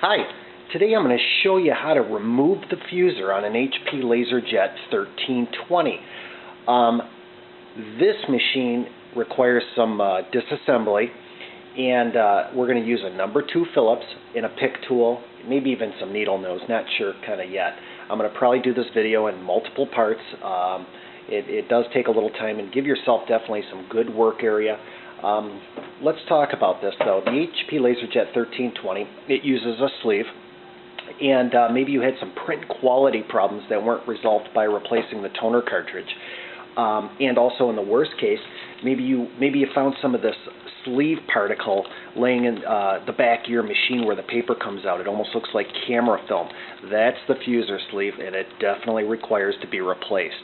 Hi, today I'm going to show you how to remove the fuser on an HP LaserJet 1320. This machine requires some disassembly, and we're going to use a number 2 Phillips and a pick tool, maybe even some needle nose, not sure kind of yet. I'm going to probably do this video in multiple parts. It does take a little time, and give yourself definitely some good work area. Let's talk about this though. The HP LaserJet 1320, it uses a sleeve, and maybe you had some print quality problems that weren't resolved by replacing the toner cartridge. And also in the worst case, maybe you found some of this sleeve particle laying in the back of your machine where the paper comes out. It almost looks like camera film. That's the fuser sleeve, and it definitely requires to be replaced.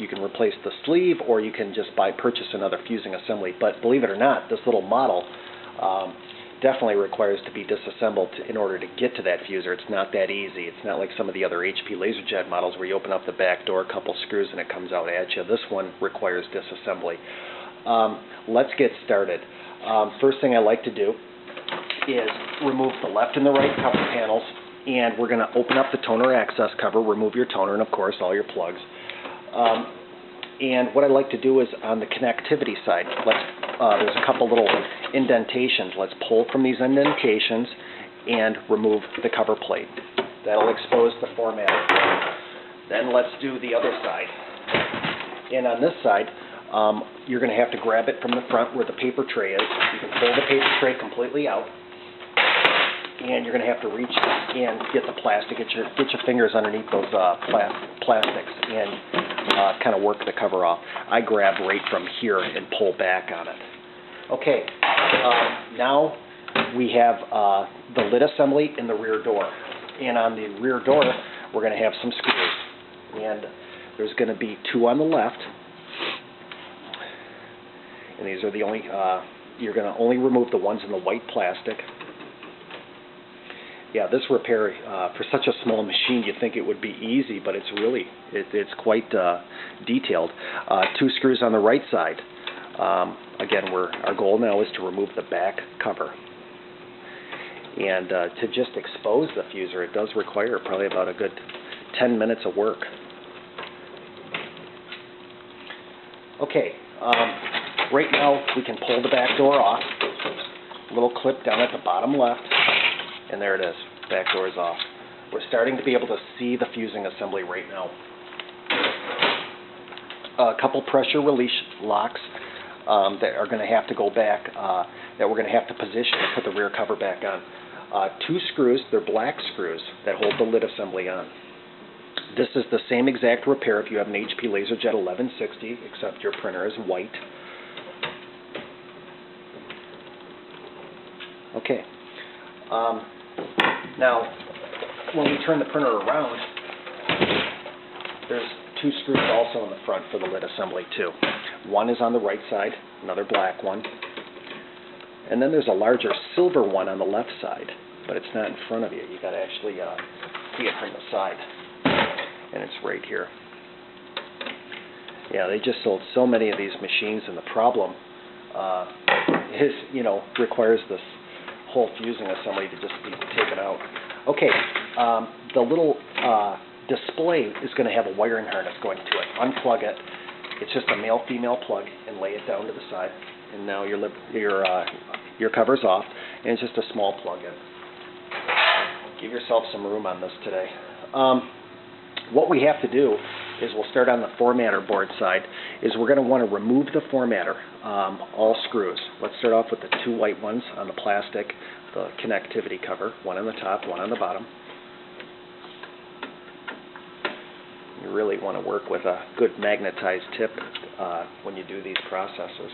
You can replace the sleeve, or you can just purchase another fusing assembly. But believe it or not, this little model definitely requires to be disassembled in order to get to that fuser. It's not that easy. It's not like some of the other HP LaserJet models where you open up the back door, a couple screws, and it comes out at you. This one requires disassembly. Let's get started. First thing I like to do is remove the left and the right cover panels, and we're going to open up the toner access cover, remove your toner, and of course all your plugs. And what I like to do is on the connectivity side, there's a couple little indentations. Let's pull from these indentations and remove the cover plate. That'll expose the formatter. Then let's do the other side. And on this side, you're going to have to grab it from the front where the paper tray is. You can pull the paper tray completely out, and you're going to have to reach and get the plastic. Get your fingers underneath those plastics and kind of work the cover off. I grab right from here and pull back on it. Okay, now we have the lid assembly in the rear door. And on the rear door, we're going to have some screws. And there's going to be 2 on the left. And these are the only, you're going to only remove the ones in the white plastic. Yeah, this repair, for such a small machine, you'd think it would be easy, but it's really, it's quite detailed. 2 screws on the right side. Again, our goal now is to remove the back cover. And to just expose the fuser, it does require probably about a good 10 minutes of work. Okay. Right now, we can pull the back door off. A little clip down at the bottom left, and there it is. Back door is off. We're starting to be able to see the fusing assembly right now. A couple pressure release locks that are going to have to go back, that we're going to have to position and put the rear cover back on. 2 screws, they're black screws that hold the lid assembly on. This is the same exact repair if you have an HP LaserJet 1160, except your printer is white. Okay. Now, when we turn the printer around, there's 2 screws also in the front for the lid assembly too. One is on the right side, another black one, and then there's a larger silver one on the left side, but it's not in front of you. You got to actually see it from the side, and it's right here. Yeah, they just sold so many of these machines, and the problem is, requires this whole fusing assembly to just be taken out. Okay, the little display is going to have a wiring harness going to it. Unplug it. It's just a male-female plug, and lay it down to the side. And now your cover's off, and it's just a small plug-in. Give yourself some room on this today. What we have to do is we'll start on the formatter board side, is we're going to want to remove the formatter, all screws. Let's start off with the 2 white ones on the plastic, the connectivity cover, one on the top, one on the bottom. You really want to work with a good magnetized tip when you do these processes.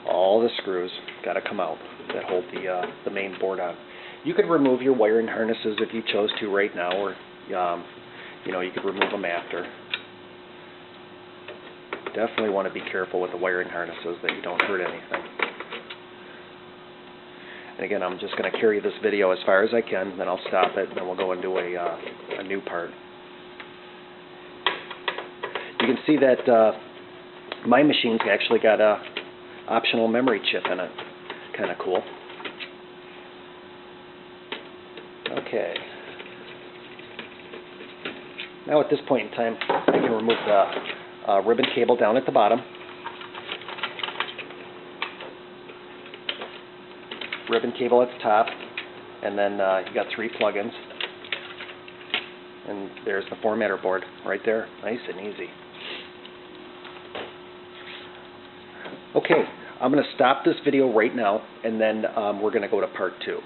All the screws got to come out that hold the main board on. You could remove your wiring harnesses if you chose to right now, or you could remove them after. Definitely want to be careful with the wiring harnesses that you don't hurt anything. And again, I'm just going to carry this video as far as I can, then I'll stop it, and then we'll go into a new part. You can see that my machine's actually got a optional memory chip in it. Kind of cool. Okay. Now at this point in time, I can remove the ribbon cable down at the bottom. Ribbon cable at the top, and then you got 3 plugins. And there's the formatter board right there, nice and easy. Okay, I'm going to stop this video right now, and then we're going to go to part 2.